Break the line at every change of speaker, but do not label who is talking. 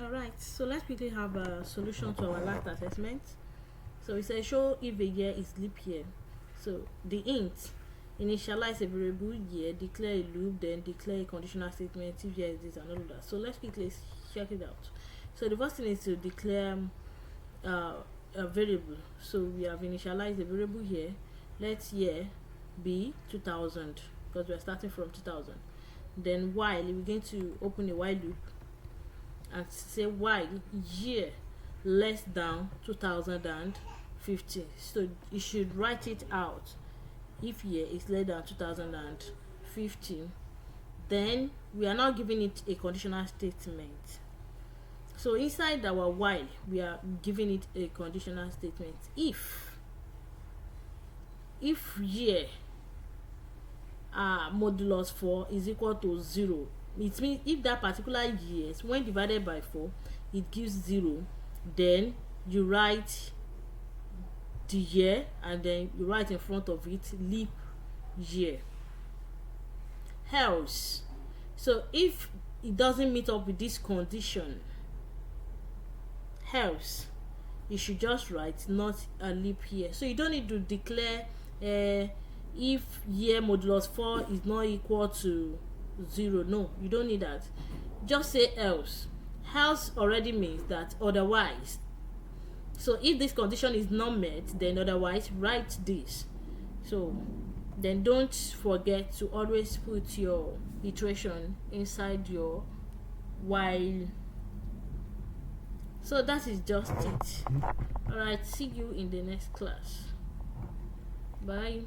Alright, so let's quickly have a solution to our last assessment. So it says show if a year is leap year. So the int initialize a variable year, declare a loop, then declare a conditional statement if year is this and all of that. So let's quickly check it out. So the first thing is to declare a variable. So we have initialized a variable here. Let year be 2000 because we are starting from 2000. Then while we're going to open a while loop and say while year less than 2050. So you should write it out. If year is less than 2050, then we are now giving it a conditional statement. So inside our while, we are giving it a conditional statement. If year modulus 4 is equal to 0, it means if that particular year, when divided by 4, it gives 0, then you write the year and then you write in front of it leap year. Else, so if it doesn't meet up with this condition, else you should just write not a leap year. So you don't need to declare if year modulus 4 is not equal to 0. No, you don't need that. Just say else. Else already means that otherwise. So if this condition is not met, then otherwise write this. So then don't forget to always put your iteration inside your while. So that is just it. Alright, see you in the next class. Bye.